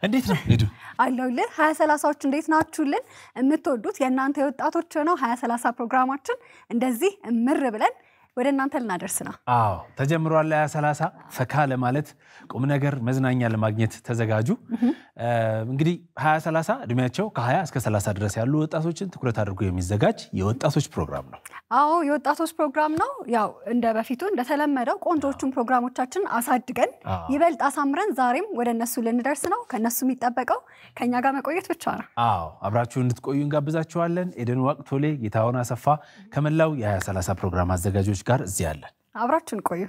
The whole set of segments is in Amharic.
እንዴት ነው ሄዱ አለውልህ 2030ዎች እንዴት ናችሁልን የምትወዱት የእናንተ የወጣቶች ነው 2030 ፕሮግራማችን እንደዚህ ምር ብለን ወደ እናንተ ልናደርስ ነው አዎ ተጀምሯል 2030 ፈካ ለማለት ቁም ነገር መዝናኛ ለማግኘት ተዘጋጁ እንግዲህ 2030 እድሜያቸው ከ20 እስከ 30 ድረስ ያሉ ወጣቶችን ትኩረት አድርጎ የሚዘጋጅ የወጣቶች ፕሮግራም ነው አዎ የወጣቶች ፕሮግራም ነው ያው እንደ በፊቱ እንደተለመደው ቆንጆቹን ፕሮግራሞቻችን አሳድገን ይበልጥ አሳምረን ዛሬም ወደ እነሱ ልንደርስ ነው ከነሱ የሚጠበቀው ከኛ ጋር መቆየት ብቻ ነው አዎ አብራችሁ እንድትቆዩ እንጋብዛችኋለን ኤደን ወቅቶሌ ጌታውን አሰፋ ከመላው የ2030 ፕሮግራም አዘጋጆች ጋር እዚህ ያለን አብራችሁን ቆዩ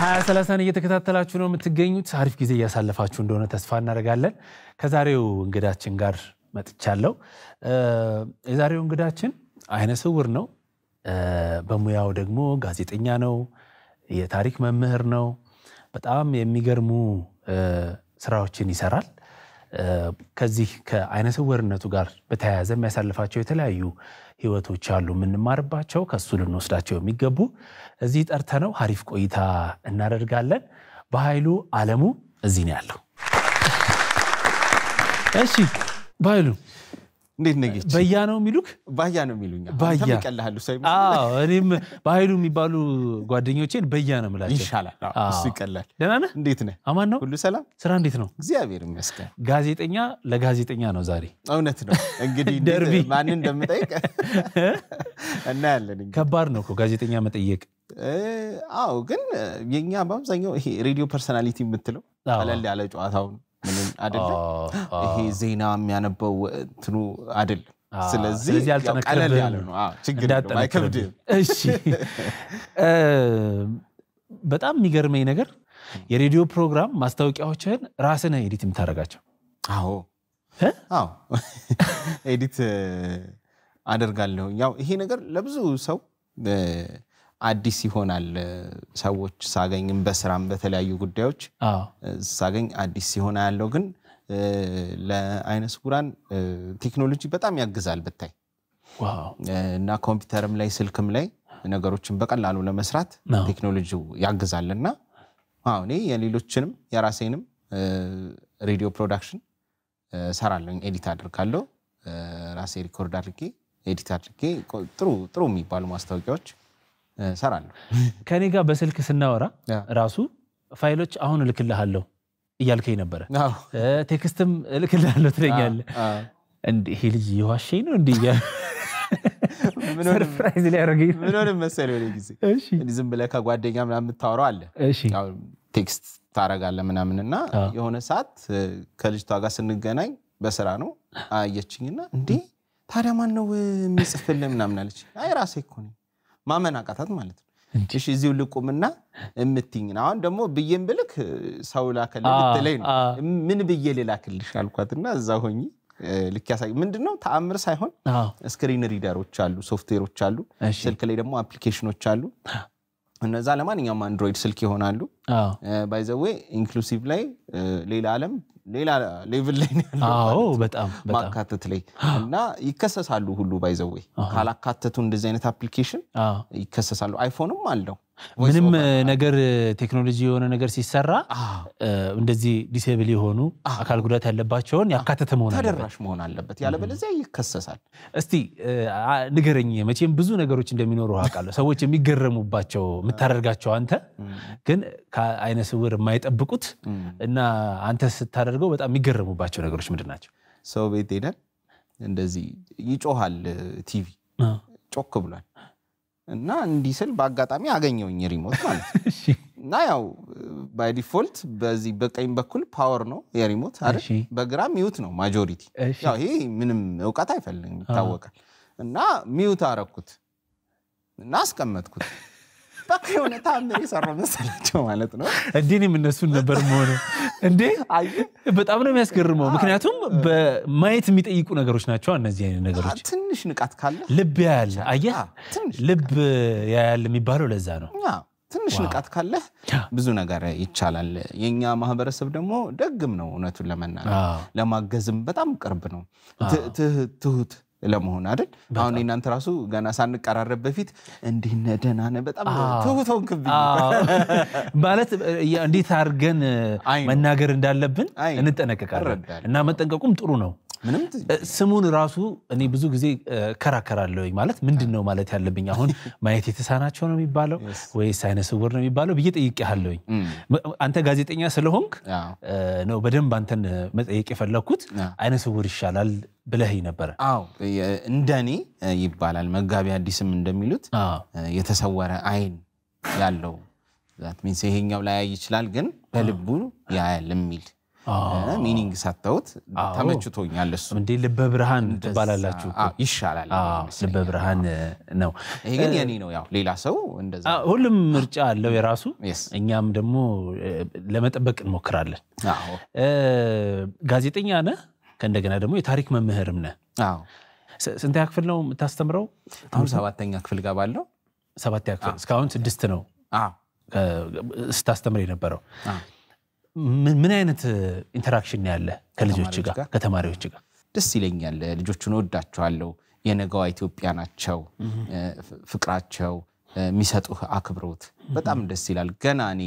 2030 እየተከታተላችሁ ነው የምትገኙት አሪፍ ጊዜ ያሳለፋችሁ እንደሆነ ተስፋ እናደርጋለን ከዛሬው እንግዳችን ጋር መጥቻለሁ የዛሬው እንግዳችን አይነ ስውር ነው በሙያው ደግሞ ጋዜጠኛ ነው የታሪክ መምህር ነው በጣም የሚገርሙ ስራዎችን ይሰራል ከዚህ ከአይነ ስውርነቱ ጋር በተያያዘ የሚያሳልፋቸው የተለያዩ ህይወቶች አሉ ምንማርባቸው ከሱ ልንወስዳቸው የሚገቡ እዚህ ጠርተነው አሪፍ ቆይታ እናደርጋለን በኃይሉ ዓለሙ እዚህ ነው ያለው እሺ በኃይሉ እንዴት ነግጭ በያ ነው የሚሉክ ባያ ነው የሚሉኛ ባያ ተመቀላሉ ሳይም አዎ እኔም በኃይሉ የሚባሉ ጓደኞቼን በያ ነው የምላቸው ይሻላል እሱ ይቀላል ደህና ነህ እንዴት ነህ አማን ነው ሁሉ ሰላም ስራ እንዴት ነው እግዚአብሔር ይመስገን ጋዜጠኛ ለጋዜጠኛ ነው ዛሬ እውነት ነው እንግዲህ ማን እንደምጠይቅ እና ያለን ከባድ ነው እኮ ጋዜጠኛ መጠየቅ አዎ ግን የኛ በአብዛኛው ይሄ ሬዲዮ ፐርሰናሊቲ የምትለው አለል ያለ ጨዋታው ምን አይደለም ይሄ ዜና የሚያነበው እንትኑ አይደለም ስለዚህ ቀለል ያለ ነው ችግር ነው አይከብድ እሺ በጣም የሚገርመኝ ነገር የሬዲዮ ፕሮግራም ማስታወቂያዎችን ራስህ ኤዲት የምታደርጋቸው አዎ ኤዲት አደርጋለሁ ያው ይሄ ነገር ለብዙ ሰው አዲስ ይሆናል ሰዎች ሳገኝም በስራም በተለያዩ ጉዳዮች ሳገኝ አዲስ ይሆና ያለው ግን ለአይነ ስውራን ቴክኖሎጂ በጣም ያግዛል በታይ ዋው እና ኮምፒውተርም ላይ ስልክም ላይ ነገሮችን በቀላሉ ለመስራት ቴክኖሎጂው ያግዛልና አዎ እኔ የሌሎችንም የራሴንም ሬዲዮ ፕሮዳክሽን ሰራለሁ ኤዲት አድርጋለሁ ራሴ ሪኮርድ አድርጌ ኤዲት አድርጌ ጥሩ የሚባሉ ማስታወቂያዎች ሰራለሁ ከኔ ጋር በስልክ ስናወራ ራሱ ፋይሎች አሁን ልክልሃለሁ እያልከኝ ነበር ቴክስትም ልክልሃለሁ ትለኛለህ እንዴ ይሄ ልጅ ይዋሽኝ ነው እንዴ ምን ሰርፕራይዝ ሊያደርገኝ ምን ሆነ መሰለኝ ወደ ጊዜ እሺ ዝም ብለህ ከጓደኛ ምናምን የምታወራው አለ ያው ቴክስት ታረጋለህ ምናምንና የሆነ ሰዓት ከልጅቷ ጋር ስንገናኝ በስራ ነው አየችኝና እንዴ ታዲያ ማን ነው የሚጽፍልህ ምናምን አለች አይ ራሴ እኮ ነኝ ማመን አቃታት ማለት ነው እሺ እዚው ልቆምና እምትይኝና አሁን ደግሞ ብዬም ብልክ ሰው ላከልኝ ልትለኝ ምን ብዬ ልላክልሽ አልኳትና እዛ ሆኜ ልክ ያሳይ ምንድነው ተአምር ሳይሆን ስክሪን ሪደሮች አሉ ሶፍትዌሮች አሉ ስልክ ላይ ደግሞ አፕሊኬሽኖች አሉ እነዛ ለማንኛውም አንድሮይድ ስልክ ይሆናሉ ባይ ዘ ዌይ ኢንክሉሲቭ ላይ ሌላ ዓለም ሌላ ሌቭል ላይ ነው አዎ በጣም ማካተት ላይ እና ይከሰሳሉ ሁሉ ባይ ዘ ዌይ ካላካተቱ እንደዚህ አይነት አፕሊኬሽን ይከሰሳሉ አይፎንም አለው ምንም ነገር ቴክኖሎጂ የሆነ ነገር ሲሰራ እንደዚህ ዲሴብል የሆኑ አካል ጉዳት ያለባቸውን ያካተተ መሆን አለበት ያለ በለዚያ ይከሰሳል እስቲ ንገረኝ መቼም ብዙ ነገሮች እንደሚኖሩ አቃለሁ ሰዎች የሚገረሙባቸው ምታደርጋቸው አንተ ግን ከአይነ ስውር የማይጠብቁት እና አንተ ስታደርገው በጣም የሚገረሙባቸው ነገሮች ምንድናቸው ሰው ቤት ሄደን እንደዚህ ይጮሃል ቲቪ ጮክ ብሏል እና እንዲስል በአጋጣሚ አገኘውኝ ሪሞት ማለት እና ያው ባይ ዲፎልት በዚህ በቀኝ በኩል ፓወር ነው የሪሞት አይደል በግራ ሚውት ነው ማጆሪቲ ያው ይሄ ምንም ዕውቀት አይፈልግም ይታወቃል እና ሚውት አረኩት እና አስቀመጥኩት በቃ የሆነ ታምር የሰራው መሰላቸው ማለት ነው እንዴንም እነሱን ነበር ሞነ እንዴ በጣም ነው የሚያስገርመው ምክንያቱም በማየት የሚጠይቁ ነገሮች ናቸው እነዚህ አይነት ነገሮች ትንሽ ንቃት ካለ ልብ ያያል አየህ ልብ ያያል የሚባለው ለዛ ነው ትንሽ ንቃት ካለ ብዙ ነገር ይቻላል የኛ ማህበረሰብ ደግሞ ደግም ነው እውነቱን ለመናገር ለማገዝም በጣም ቅርብ ነው ትሁት ለመሆን አይደል አሁን እናንተ ራሱ ገና ሳንቀራረብ በፊት እንዲነደናነ በጣም ተውተውን ክብ ማለት እንዴት አርገን መናገር እንዳለብን እንጠነቀቃለን እና መጠንቀቁም ጥሩ ነው ምንም ስሙን ራሱ እኔ ብዙ ጊዜ ከራከራለሁ ማለት ምንድነው ማለት ያለብኝ አሁን ማየት የተሳናቸው ነው የሚባለው ወይስ አይነ ስውር ነው የሚባለው ብዬ ጠይቄሃለሁ አንተ ጋዜጠኛ ስለሆንክ ነው በደንብ አንተን መጠየቅ የፈለኩት አይነ ስውር ይሻላል ብለህ ነበር አዎ እንደኔ ይባላል መጋቢ አዲስም እንደሚሉት የተሰወረ አይን ያለው that means ይሄኛው ላይ ይችላል ግን በልቡ ያያል የሚል ሚኒንግ ሰጣውት ተመችቶኛል እሱ እንዴ ልበ ብርሃን ተባላላችሁ ይሻላል ልበ ብርሃን ነው ይሄ ግን የኔ ነው ያው ሌላ ሰው እንደዛ ሁሉም ምርጫ አለው የራሱ እኛም ደግሞ ለመጠበቅ እንሞክራለን አዎ ጋዜጠኛ ነህ ከእንደገና ደግሞ የታሪክ መምህርም ነህ አዎ ስንት ያክፍል ነው የምታስተምረው አሁን 7ኛ ክፍል ገባለሁ 7ኛ ክፍል እስካሁን 6 ነው አዎ ስታስተምር የነበረው ምን አይነት ኢንተራክሽን ያለ ከልጆች ጋር ከተማሪዎች ጋር ደስ ይለኛል ልጆቹን ወዳቸዋለሁ የነገዋ ኢትዮጵያ ናቸው ፍቅራቸው የሚሰጡህ አክብሮት በጣም ደስ ይላል ገና እኔ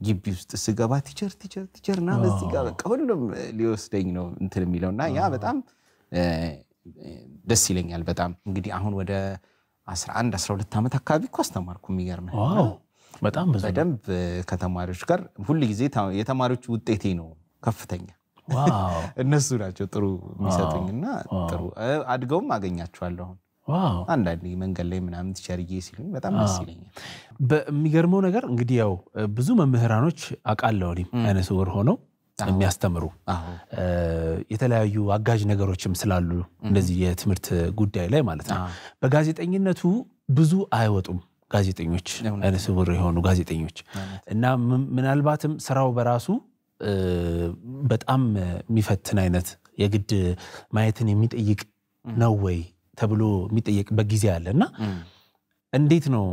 ግቢ ውስጥ ስገባ ቲቸርና በዚህ ጋር በቃ ሁሉም ሊወስደኝ ነው እንትን የሚለውና ያ በጣም ደስ ይለኛል በጣም እንግዲህ አሁን ወደ 11 12 አመት አካባቢ እኮ አስተማርኩ የሚገርም ዋው በጣም በደንብ ከተማሪዎች ጋር ሁሉ ጊዜ የተማሪዎች ውጤቴ ነው ከፍተኛ ዋው እነሱ ናቸው ጥሩ የሚሰጡኝና ጥሩ አድገውም አገኛቸዋለሁ ዋው አንዳንዴ መንገድ ላይ ምናምን ትቸርዬ ሲሉኝ በጣም ደስ ይለኛል በሚገርመው ነገር እንግዲህ ያው ብዙ መምህራኖች አቃለው አይነ ስውር ሆነው የሚያስተምሩ የተለያዩ አጋዥ ነገሮችም ስላሉ እንደዚህ የትምህርት ጉዳይ ላይ ማለት ነው በጋዜጠኝነቱ ብዙ አይወጡም ጋዜጠኞች አይነ ስውር የሆኑ ጋዜጠኞች እና ምናልባትም ስራው በራሱ በጣም የሚፈትን አይነት የግድ ማየትን የሚጠይቅ ነው ወይ ተብሎ የሚጠይቅበት ጊዜ አለና እንዴት ነው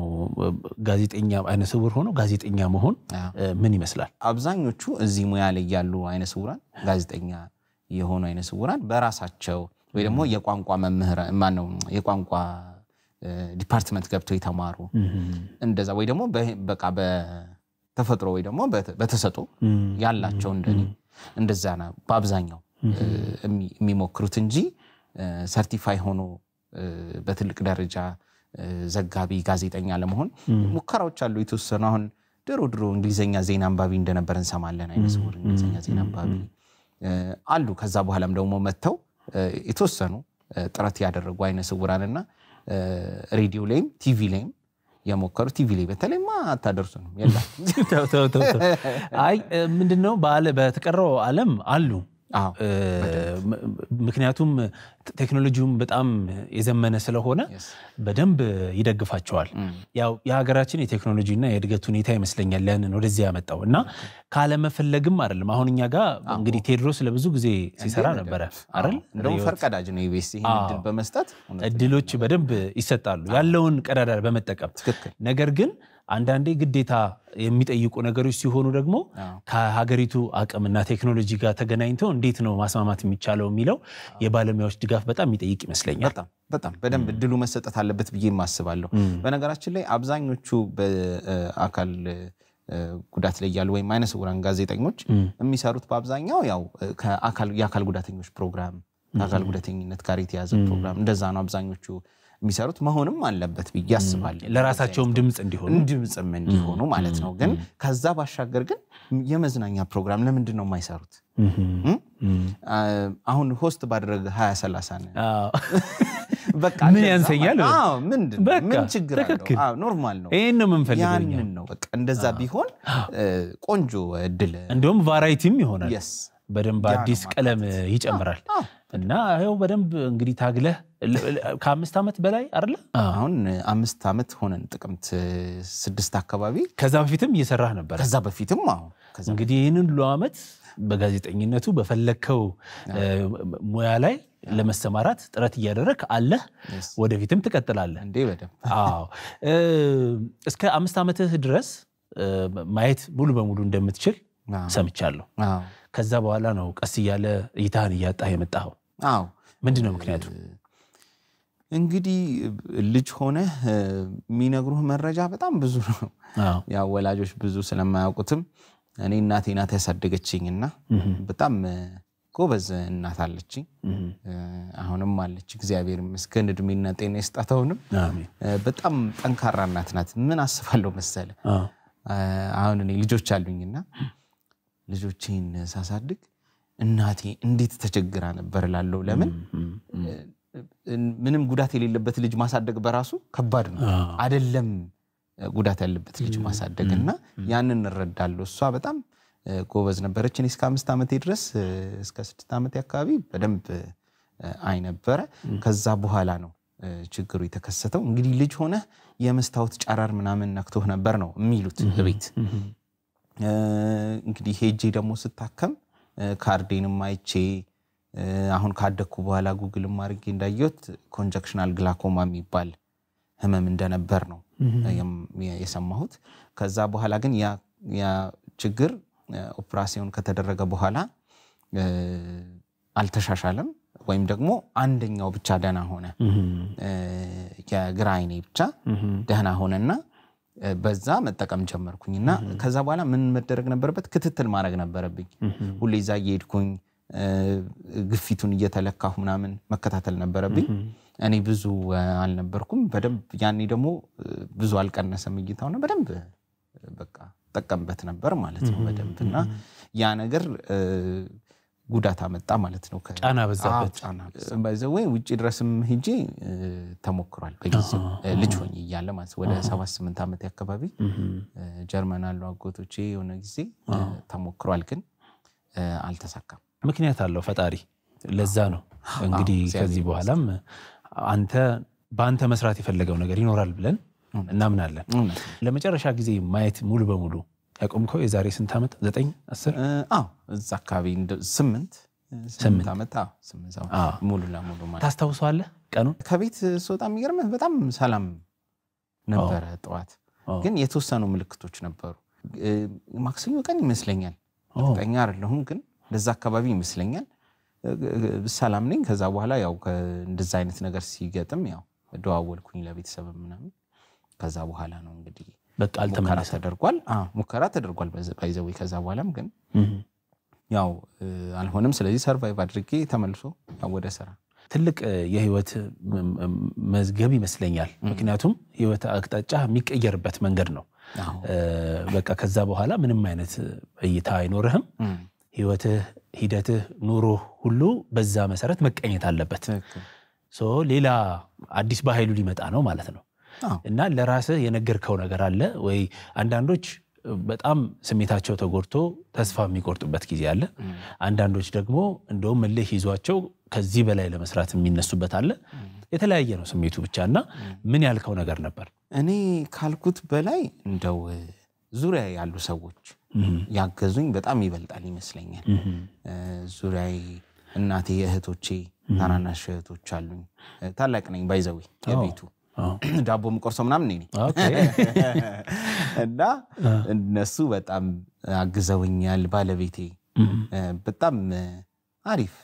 ጋዜጠኛ አይነ ስውር ሆኖ ጋዜጠኛ መሆን ምን ይመስላል አብዛኞቹ እዚህ ሙያ ላይ ያሉ አይነ ስውራን ጋዜጠኛ የሆኑ አይነ ስውራን በራሳቸው ወይ ደግሞ የቋንቋ መምህር ማን ነው የቋንቋ ዲፓርትመንት ገብተው የተማሩ እንደዛ ወይ ደግሞ በቃ በተፈጥሮ ወይ ደግሞ በተሰጦ ያላቸው እንደዛ ነው በአብዛኛው የሚሞክሩት እንጂ ሰርቲፋይ ሆኖ በትልቅ ደረጃ ዘጋቢ ጋዜጠኛ ለመሆን ሙከራዎች አሉ የተወሰኑ አሁን ድሮ እንግሊዘኛ ዜና አንባቢ እንደነበር እንሰማለን አይነ ስውር እንግሊዘኛ ዜና አንባቢ አሉ ከዛ በኋላም ደግሞ መተው የተወሰኑ ጥረት ያደረጉ አይነ ስውራንና ሬዲዮ ላይም ቲቪ ላይም የሞከሩ ቲቪ ላይ በተለይማ አታደርሱ ነው ያላ አይ ምንድነው በተቀረው ዓለም አሉ ምክንያቱም ቴክኖሎጂውም በጣም የዘመነ ስለሆነ በደንብ ይደግፋቸዋል ያው የሀገራችን የቴክኖሎጂና የእድገት ሁኔታ ይመስለኛል ያንን ወደዚህ ያመጣውና ካለ መፈለግም አይደለም አሁን እኛ ጋር እንግዲህ ቴድሮስ ለብዙ ጊዜ ሲሰራ ነበር አይደል እንደው ፈርቀዳጅ ነው ኢቢኤስ ይሄን እድል በመስጠት እድሎች በደንብ ይሰጣሉ ያለውን ቀዳዳ በመጠቀም ነገር ግን አንዳንዴ ግዴታ የሚጠይቁ ነገሮች ሲሆኑ ደግሞ ከሀገሪቱ አቅምና ቴክኖሎጂ ጋር ተገናኝተው እንዴት ነው ማስማማት የሚቻለው የሚለው የባለሙያዎች ድጋፍ በጣም የሚጠይቅ ይመስለኛል በጣም በደንብ እድሉ መሰጠት አለበት ብዬ ማስባለሁ በነገራችን ላይ አብዛኞቹ በአካል ጉዳት ላይ ያሉ ወይ አይነ ስውራን ጋዜጠኞች የሚሰሩት በአብዛኛው ያው የአካል ጉዳተኞች ፕሮግራም ከአካል ጉዳተኝነት ጋር የተያዘ ፕሮግራም እንደዛ ነው አብዛኞቹ የሚሰሩት መሆንም አለበት ብዬ አስባለሁ ለራሳቸውም ድምጽ እንዲሆኑ ማለት ነው ግን ከዛ ባሻገር ግን የመዝናኛ ፕሮግራም ለምንድን ነው የማይሰሩት አሁን ሆስት ባደረገ 20-30 ነው በቃ ምን ያንሰኛል ምን ችግር አለው ኖርማል ነው ይሄን ነው የምንፈልገው ያንን ነው በቃ እንደዛ ቢሆን ቆንጆ እድል እንደውም ቫራይቲም ይሆናል በደንብ አዲስ ቀለም ይጨምራል እና ያው በደንብ እንግዲህ ታግለህ ከ5 አመት በላይ አይደለ አሁን 5 አመት ሆነን ጥቅምት 6 አካባቢ ከዛ በፊትም እየሰራህ ነበር ከዛ በፊትም እንግዲህ ይሄንን ሁሉ አመት በጋዜጠኝነቱ በፈለከው ሙያ ላይ ለመሰማራት ጥረት እያደረክ አለ ወደፊትም ትቀጥላለህ እንዴ በደም እስከ 5 አመትህ ድረስ ማየት ሙሉ በሙሉ እንደምትችል ሰምቻለሁ ከዛ በኋላ ነው ቀስ ይያለ እይታህን ያጣህ የመጣው ምንድነው ምክንያቱ እንግዲህ ልጅ ሆነ የሚነግሩህ መረጃ በጣም ብዙ ነው ያው ወላጆች ብዙ ስለማያውቁትም እኔ እናቴ ናት ያሳደገችኝና በጣም ጎበዝ እናት አለችኝ አሁንም አለች እግዚአብሔር ይመስገን እድሜና ጤና ይስጣታውንም በጣም ጠንካራ እናት ናት ምን አስፋለሁ መሰለ አሁን እኔ ልጆች አሉኝና ልጆቼን ሳሳድግ እናቴ እንዴት ተቸግራ ነበር ላለው ለምን ምንም ጉዳት የሌለበት ልጅ ማሳደግ በራሱ ከባድ ነው አይደለም ጉዳት ያለበት ልጅ ማሳደግና ያንን እንረዳለው እሷ በጣም ጎበዝ ነበረች እኔ እስከ 5 አመት ድረስ እስከ 6 አመት አካባቢ በደንብ አይ ነበር ከዛ በኋላ ነው ችግሩ የተከሰተው እንግዲህ ልጅ ሆነ የመስታወት ጫራር ምናምን ነክቶህ ነበር ነው የሚሉት ቤት እንግዲህ ሄጄ ደግሞ ስታከም ካርዴንም አይቼ አሁን ካደኩ በኋላ ጉግልም አድርጌ እንዳየሁት ኮንጀክሽናል ግላኮማ የሚባል ህመም እንደነበር ነው የሰማሁት ከዛ በኋላ ግን ያ ችግር ኦፕራሲዮን ከተደረገ በኋላ አልተሻሻለም ወይም ደግሞ አንደኛው ብቻ ደህና ሆነ የግራ አይኔ ብቻ ደህና ሆነና በዛ መጠቀም ጀመርኩኝና ከዛ በኋላ ምን መደረግ ነበረበት ክትትል ማድረግ ነበረብኝ ሁሌ እዛ እየሄድኩኝ ግፊቱን እየተለካሁ ምናምን መከታተል ነበረብኝ እኔ ብዙ አልነበርኩም በደንብ ያኔ ደግሞ ብዙ አልቀነሰም እይታውና በደንብ በቃ ተጠቀምበት ነበር ማለት ነው በደንብና ያ ነገር ጉዳት አመጣ ማለት ነው ጫና በዛበት ባይዘው ውጪ ድረስም ሄጄ ተሞክሯል በጊዜው ልጅ ሆኜ ይያለ ማለት ወደ 7-8 አመት አካባቢ ጀርመን አሉ አጎቶቼ የሆነ ጊዜ ተሞክሯል ግን አልተሳካም ምክንያት አለው ፈጣሪ ለዛ ነው እንግዲህ ከዚህ በኋላም በአንተ መስራት የፈለገው ነገር ይኖራል ብለን እናምናለን ለመጨረሻ ጊዜ ማየት ሙሉ በሙሉ ያቆምከው የዛሬ ስንት አመት 9 10 እዛ አካባቢ 8 አመት 8 ሙሉ ለሙሉ ማለት ታስታውሳለህ ቀኑ ከቤት ሶጣ የሚገርምህ በጣም ሰላም ነበር ጠዋት ግን የተወሰኑ ምልክቶች ነበሩ ማክሰኞ ቀን ይመስለኛል እርግጠኛ አይደለሁም ግን ለዛ አካባቢ ይመስለኛል ሰላም ነኝ ከዛ በኋላ ያው እንደዛ አይነት ነገር ሲገጥም ያው ደዋወልኩኝ ለቤተሰብ ምናምን ከዛ በኋላ ነው እንግዲህ በቃ ሙከራ ተደርጓል ባይዘው ከዛ በኋላም ግን ያው አልሆነም ስለዚህ ሰርቫይቭ አድርጌ ተመልሶ ወደ ስራ ትልቅ የህይወት መዝገብ ይመስለኛል ምክንያቱም ህይወት አቅጣጫ የሚቀየርበት መንገድ ነው በቃ ከዛ በኋላ ምንም አይነት እይታ አይኖርህም ህይወትህ ሂደትህ ኑሮ ሁሉ በዛ መሰረት መቀኘት አለበት ሌላ አዲስ ባህሉ ሊመጣ ነው ማለት ነው እና ለራስህ የነገርከው ነገር አለ ወይ አንዳንዶች በጣም ስሜታቸው ተጎድቶ ተስፋ የሚቆርጡበት ጊዜ አለ አንዳንዶች ደግሞ እንደውም መልህ ይዟቸው ከዚህ በላይ ለመስራት የሚነሱበት አለ የተለያየ ነው ስሜቱ ብቻና ምን ያልከው ነገር ነበር እኔ ካልኩት በላይ እንደው ዙሪያ ያሉ ሰዎች ያገዙኝ በጣም ይበልጣል ይመስለኛል ዙሪያዬ እናቴ እህቶቼ ታናናሽ እህቶች አሉኝ ታላቅ ነኝ ባይዘው የቤቱ ዳቦ ምቆርሰው ምናምን ነኝ እና እነሱ በጣም አግዘውኛል ባለቤቴ በጣም አሪፍ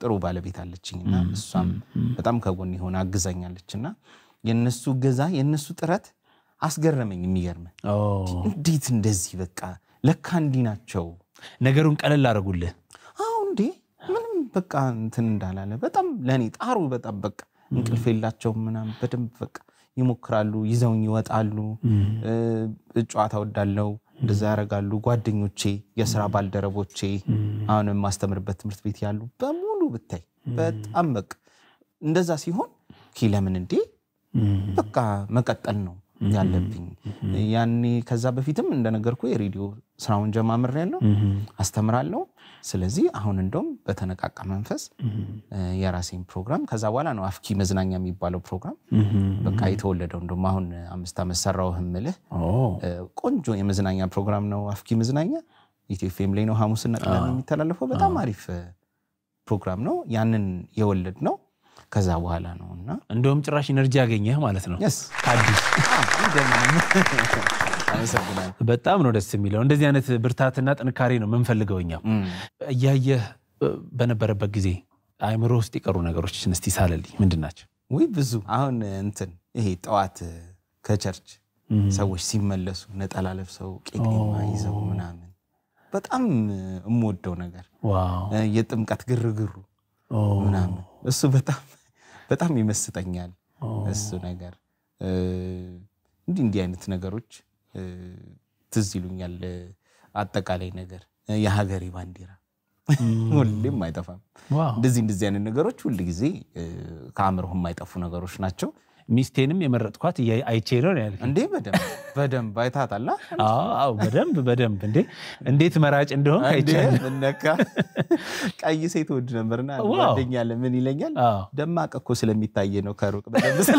ጥሩ ባለቤት አለችኝና እሷም በጣም ከጎን ይሆን አግዛኛለችና የነሱ ገዛ የነሱ ጥረት አስገረመኝ የሚገርም እንዴት እንደዚህ በቃ ለካ እንዲ ናቸው ነገሩን ቀለል አረጉልህ እንዴ ምንም በቃ እንትን እንዳላለ በጣም ለኔ ጣሩ በጣም በቃ እንቅልፌላቸው ምናምን በደንብ በቃ ይሞክራሉ ይዘውኝ ይወጣሉ ጨዋታ ወዳለው እንደዛ ያረጋሉ ጓደኞቼ የሥራ ባልደረቦቼ አሁን ማስተምርበት ትምህርት ቤት ያሉ በሙሉ ብታይ በጣም በቃ እንደዛ ሲሆን ለምን እንዴ በቃ መቀጠል ነው ያለብኝ ያኔ ከዛ በፊትም እንደነገርኩ የሬዲዮ ስራውን ጀማምሬያለሁ አስተምራለሁ ስለዚህ አሁን እንደውም በተነቃቃ መንፈስ የራሴን ፕሮግራም ከዛ በኋላ ነው አፍኪ መዝናኛ የሚባለው ፕሮግራም በቃ የተወለደው እንደውም አሁን 5 አመት ሰራው ህምልህ ቆንጆ የመዝናኛ ፕሮግራም ነው አፍኪ መዝናኛ ኢቲኤፍኤም ላይ ነው ሐሙስና ቅዳሜ የሚተላለፈው በጣም አሪፍ ፕሮግራም ነው ያንን የወለድ ነው ከዛ በኋላ ነውና እንደውም ጭራሽ ኢነርጂ ያገኘህ ማለት ነው yes አዲስ በጣም ነው ደስ የሚለው እንደዚህ አይነት ብርታትና ጥንካሬ ነው መንፈልገውኛ ያየህ በነበረበት ጊዜ አይምሮ ውስጥ ይቀሩ ነገሮች እስቲ ሳለልኝ ምንድናቸው ወይ ብዙ አሁን እንትን ይሄ ጠዋት ከቸርች ሰዎች ሲመለሱ ነጠላ ለብሰው ቄጤማ ይዘው ምናምን በጣም እምወደው ነገር ዋው የጥምቀት ግርግሩ ምናምን እሱ በጣም ይመስጠኛል እሱ ነገር እንዲህ አይነት ነገሮች ትዝ ይሉኛል አጠቃላይ ነገር የሀገሬ ባንዲራ ሁሌም አይጠፋም እንደዚህ አይነት ነገሮች ሁሉ ጊዜ ከአምሮህ የማይጠፉ ነገሮች ናቸው ሚስቴንም የመረጥኳት አይቼ ነው ያልኩ እንዴ በደንብ አይታታላ አዎ በደንብ እንዴት መራጭ እንደሆነ አይቻለ እንነካ ቀይ ሴት ወድ ነበርና ጓደኛለ ምን ይለኛል ደማቅ እኮ ስለሚታየ ነው ከሩቅ በደንብ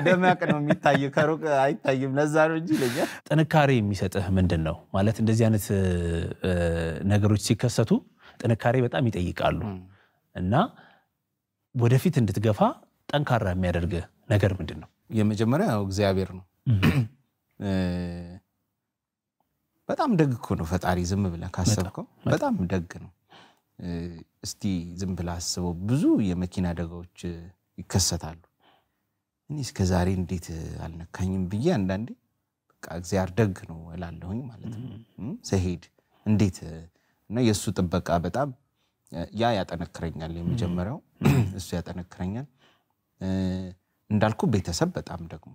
ደማቅ ነው የሚታየው ከሩቅ አይታይም ለዛ ነው እንጂ ይለኛል ጥንካሬ የሚሰጥህ ምንድነው ማለት እንደዚህ አይነት ነገሮች ሲከሰቱ ጥንካሬ በጣም ይጠይቃሉ እና ወደፊት እንድትገፋ ጠንካራ የሚያደርግ ነገር ምንድነው የመጀመሪያው እግዚአብሔር ነው በጣም ደግ እኮ ነው ፈጣሪ ዝም ብለህ ካሰብከው በጣም ደግ ነው እስቲ ዝም ብለህ አስበው ብዙ የመኪና አደጋዎች ይከሰታሉ እኔ እስከ ዛሬ እንዴት አልነካኝም ብዬ አንዳንዴ በቃ እግዚአብሔር ደግ ነው እላለሁኝ ማለት ነው ሰሄድ እንዴት እና የሱ ጥበቃ በጣም ያጠነክረኛል የመጀመሪያው እሱ ያጠነክረኛል እንዳልኩ ቤተሰብ በጣም ደግሞ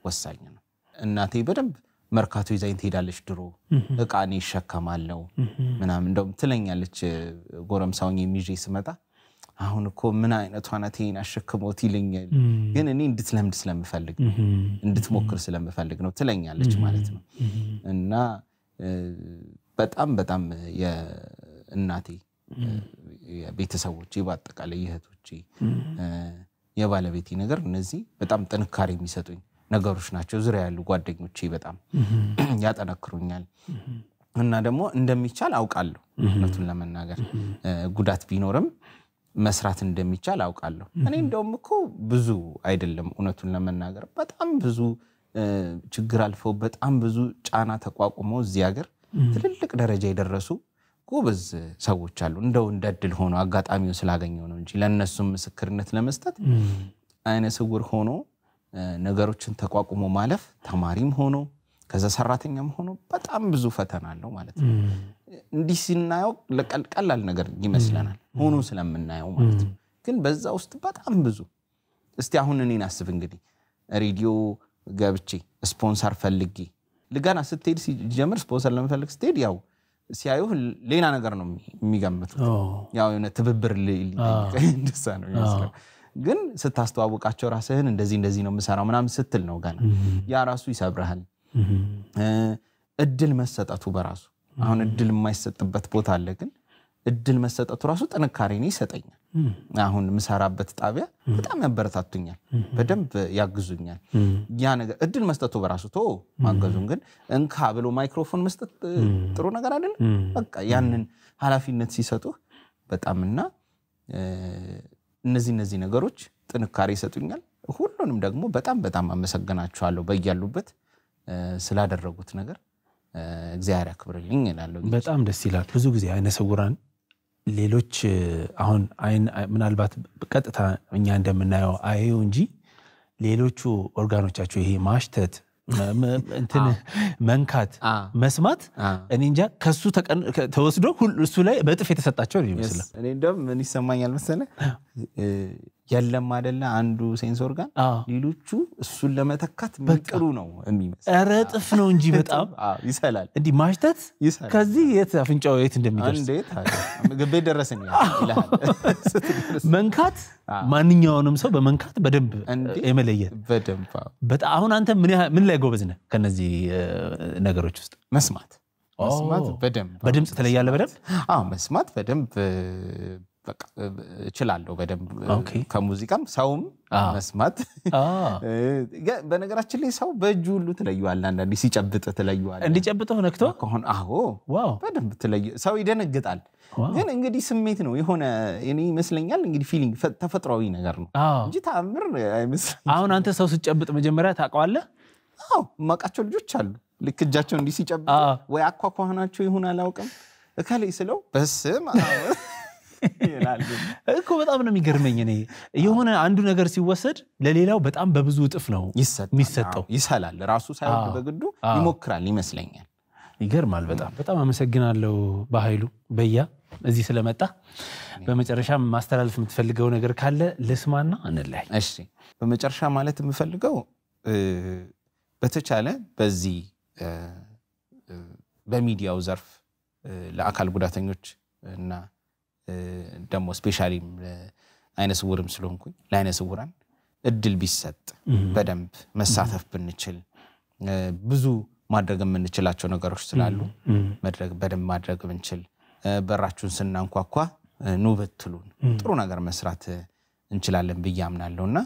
ወሳኝ ነው እናቴ በደንብ መርካቶ ይዛኝ ትሄዳለች ድሮ እቃኔ ይሸከማለው ምናምን እንደውም ትለኛለች ጎረምሳውኝ የሚጄ ስመጣ አሁን እኮ ምን አይነቷ ናቴን አሸክሞት ይለኛል ግን እኔ እንድትለምድ ስለምፈልግ እንድትሞክር ስለምፈልግ ነው ትለኛለች ማለት ነው እና በጣም የእናቴ የቤተሰቦቼ በአጠቃላይ የእህቶቼ የባለቤቴ ነገር እነዚህ በጣም ጥንካሬ የሚሰጡኝ ነገሮች ናቸው ዙሪያ ያሉ ጓደኞቼ በጣም ያጠነክሩኛል እና ደግሞ እንደሚቻል አውቃለሁ እውነቱን ለመናገር ጉዳት ቢኖርም መስራት እንደሚቻል አውቃለሁ እኔ እንደውም እኮ ብዙ አይደለም እውነቱን ለመናገር በጣም ብዙ ችግር አልፈው በጣም ብዙ ጫና ተቋቁመው እዚህ ሀገር ትልልቅ ደረጃ የደረሱ ጎበዝ ሰዎች አሉ እንደው እንደድል ሆኖ አጋጣሚው ስላገኘው ነው እንጂ ለነሱም ምስክርነት ለመስጠት አይነ ስውር ሆኖ ነገሮችን ተቋቁሞ ማለፍ ተማሪም ሆኖ ከዛ ሰራተኛም ሆኖ በጣም ብዙ ፈተና አለው ማለት ነው እንዲህ ሲናየው ለቀልቀላል ነገር ይመስለናል ሆኖ ስለምናየው ማለት ነው ግን በዛ ውስጥ በጣም ብዙ እስቲ አሁን እኔን አስብ እንግዲህ ሬዲዮ ገብቼ ስፖንሰር ፈልጌ ለጋና ስትሄድ ሲጀምር ስፖንሰር ለመፈልግ ስትሄድ ያው ሲያዩ ሌላ ነገር ነው የሚገምቱት ያው የሆነ ትብብር እንደዛ ነው ይመስላል ግን ስታስተዋውቃቸው ራስህን እንደዚህ ነው መሰራው ምናምን ስትል ነው ጋና ያ ራሱ ይሰብራል እድል መሰጠቱ በራሱ አሁን እድል የማይሰጥበት ቦታ አለ ግን እድል መሰጠቱ ራሱ ጥንካሬን ይሰጠኛል አሁን መሰራበት ጣቢያ በጣም ያበረታቱኛል በደንብ ያግዙኛል ያ ነገር እድል መስጠቱ በራሱ ማገዙን ግን እንካ ብሎ ማይክሮፎን መስጠት ጥሩ ነገር አይደል በቃ ያንን ሐላፊነት ሲሰጡ በጣምና እነዚህ ነገሮች ጥንካሬ ይሰጡኛል ሁሉንም ደግሞ በጣም አመሰግናቸዋለሁ በእያሉበት ስላደረጉት ነገር እግዚአብሔር ያክብርልኝ እላለሁ በጣም ደስ ይላል ብዙ ጊዜ አይነ ስውራን ሌሎች አሁን ምናልባት በቀጥታ እኛ እንደምናየው አይዩ እንጂ ሌሎቹ ኦርጋኖቻቸው ይሄ ማሽተት እንትን መንካት መስማት እኔ እንጃ ከሱ ተወስዶ ሁሉ እሱ ላይ በጥፍ የተሰጣቸው ነው ይመስላል እኔ እንደም ምን ይሰማኛል መሰለ የለም አይደለ አንዱ ሴንሶር ጋር ሌሎቹ እሱን ለመተካት ምጥሩ ነው የሚመስል አረጥፍ ነው እንጂ በጣም ይሰላል እንዲ ማሽተት ከዚህ የት አፍንጫው የት እንደሚደርስ እንዴት ግቤ ደረሰኝ ይላል መንካት ማንኛውንም ሰው በመንካት በደንብ የመለየት በደንብ በጣም አሁን አንተ ምን ላይ ጎበዝ ነህ ከነዚህ ነገሮች ውስጥ መስማት በደንብ በድምጽ ተለያለ በደንብ መስማት በደንብ በቃ እችላለሁ በደንብ ከሙዚቃም ሰውም መስማት በነገራችን ላይ ሰው በእጁ ሁሉ ተለዩዋል አንዳንዴ ሲጨብጥ ተለዩዋል እንዲጨብጠው ነክቶ ከሆነ ዋው በደንብ ተለዩ ሰው ይደነግጣል ግን እንግዲህ ስሜት ነው የሆነ እኔ ይመስለኛል እንግዲህ ፊሊንግ ተፈጥሯዊ ነገር ነው እንጂ ታምር አይመስልም አሁን አንተ ሰው ሲጨብጥ መጀመሪያ ታውቀዋለህ ማቃቸው ልጆች አሉ ልክ እጃቸው እንዲ ሲጨብጥ ወይ አኳኳናቸው ይሁን አላውቅም እከሌ ስለው በስም ይላል እኮ በጣም ነው የሚገርመኝ እኔ የሆነ አንዱ ነገር ሲወሰድ ለሌላው በጣም በብዙ እጥፍ ነው የሚሰጠው ይሰላል ራሱ ሳይወድ በግዱ ይሞክራል ይመስለኛል ይገርማል በጣም አመሰግናለሁ በኃይሉ በያ እዚህ ስለመጣ በመጨረሻ ማስተላለፍ የምትፈልገው ነገር ካለ ለስማና እንላይ እሺ በመጨረሻ ማለት የምፈልገው በተቻለ በዚህ በሚዲያው ዘርፍ ለአካል ጉዳተኞች እና ደሞ ስፔሻሊ አይነ ስውርም ስለሆንኩኝ ለአይነ ስውራን እድል ቢሰጥ በደንብ መሳተፍ ብንችል ብዙ ማድረግ የምንችላቸው ነገሮች ስላሉ መድረግ በደንብ ማድረግ ብንችል በራችሁን ስናንኳኳ ኑ ብትሉን ጥሩ ነገር መስራት እንችላለን ብዬ አምናለሁና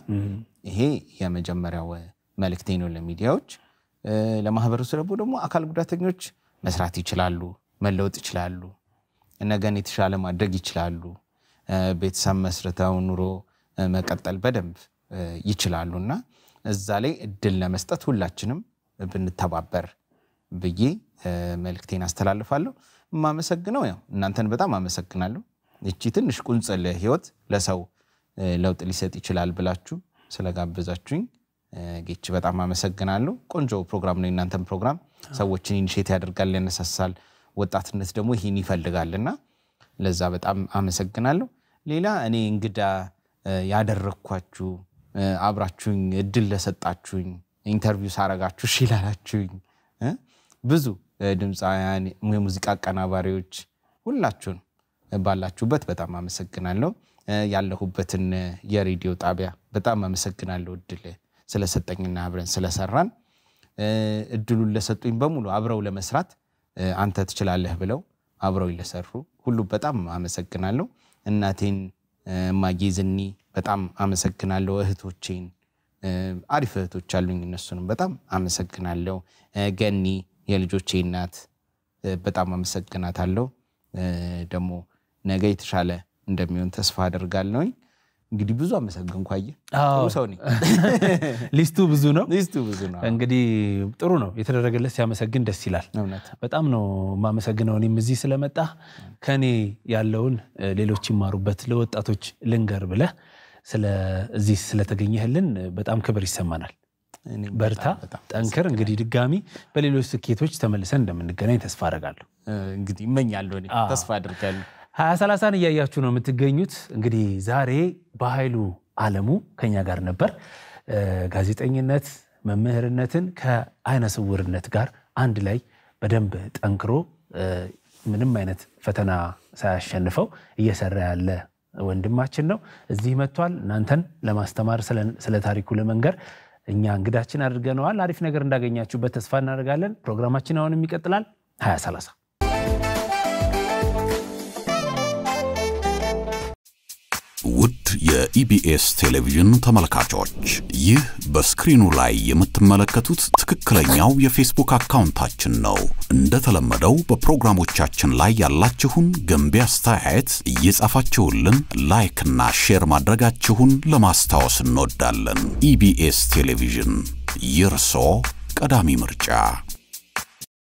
ይሄ የመጀመሪያው መልእክቴ ነው ለሚዲያዎች ለማህበረሰቡ ደግሞ አካል ጉዳተኞች መስራት ይችላሉ መለወጥ ይችላሉ ነገን የተሻለ ማድረግ ይችላሉ ቤተሰብ መስርተው ኑሮ መቀጠል በደንብ ይችላሉና እዛ ላይ እድል ለመስጠት ሁላችንም ብንተባበር ብዬ መልእክቴን አስተላልፋለሁ ማመሰግነው ያው እናንተን በጣም አመሰግናለሁ እቺ ትንሽ ቁንጽል ህይወት ለሰው ለውጥ ሊሰጥ ይችላል ብላችሁ ስለጋበዛችሁኝ ጌች በጣም አመሰግናለሁ ቆንጆ ፕሮግራም ነው እናንተም ፕሮግራም ሰዎችን ኢኒሼት ያደርጋል ያነሳሳል ወጣትነት ደግሞ ይሄን ይፈልጋልና ለዛ በጣም አመሰግናለሁ ሌላ እኔ እንግዳ ያደረኳችሁ አብራችሁኝ እድል ለሰጣችሁኝ ኢንተርቪው ሳረጋችሁ ሺላላችሁኝ ብዙ ድምጻውያን የሙዚቃ አቀናባሪዎች ሁላችሁን ባላችሁበት በጣም አመሰግናለሁ ያለሁበትን የሬዲዮ ጣቢያ በጣም አመሰግናለሁ እድል ስለሰጠኝና አብረን ስለሰራን እድሉን ለሰጡኝ በሙሉ አብረው ለመስራት አንተ ትችላለህ ብለው አብረው ይለሰሩ ሁሉ በጣም አመሰግናለሁ እናቴን ማጊዝኒ በጣም አመሰግናለሁ እህቶቼን አሪፍ እህቶች አሉኝ እነሱንም በጣም አመሰግናለሁ ገኒ የልጆቼ እናት በጣም አመሰግናታለሁ ደሞ ነገ የተሻለ እንደሚሆን ተስፋ አደርጋለሁ እንግዲህ ብዙ አመሰግንኩ አየ ጥሩ ሰው ነኝ ሊስቱ ብዙ ነው እንግዲህ ጥሩ ነው የተደረገለት ሲያመሰግን ደስ ይላል በጣም ነው ማመሰግነው እኔም እዚህ ስለመጣ ከኔ ያለውን ሌሎች ይማሩበት ለወጣቶች ልንገር ብለ ስለዚህ ስለተገኘህልን በጣም ክብር ይሰማናል በርታ ጠንከር እንግዲህ ድጋሚ በሌሎች ስኬቶች ተመልሰን እንደምንገናኝ ተስፋ አደርጋለሁ እንግዲህ እመኛለሁ እኔ ተስፋ አደርጋለሁ 2030 እያያችሁ ነው የምትገኙት እንግዲህ ዛሬ በኃይሉ ዓለሙ ከኛ ጋር ነበር ጋዜጠኝነት መምህርነትን ከአይነ ስውርነት ጋር አንድ ላይ በደንብ ጠንክሮ ምንም አይነት ፈተና ሳያሸንፈው እየሰራ ያለ ወንድማችን ነው እዚህ መጥቷል እናንተን ለማስተማር ስለ ታሪኩ ለመንገር እኛ እንግዳችን አድርገናል አሪፍ ነገር እንዳገኛችሁበት ተስፋ እናደርጋለን ፕሮግራማችን አሁንም ይቀጥላል 2030 ውድ የኢቢኤስ ቴሌቪዥን ተመልካቾች ይህ በስክሪኑ ላይ የምትመለከቱት ትክክለኛው የፌስቡክ አካውንታችን ነው እንደተለመደው በፕሮግራሞቻችን ላይ ያላችሁን ገንቢ አስተያየት እየጻፋችሁልን ላይክ እና ሼር ማድረጋችሁን ለማስታወስ እንወዳለን ኢቢኤስ ቴሌቪዥን የርሶ ቀዳሚ ምርጫ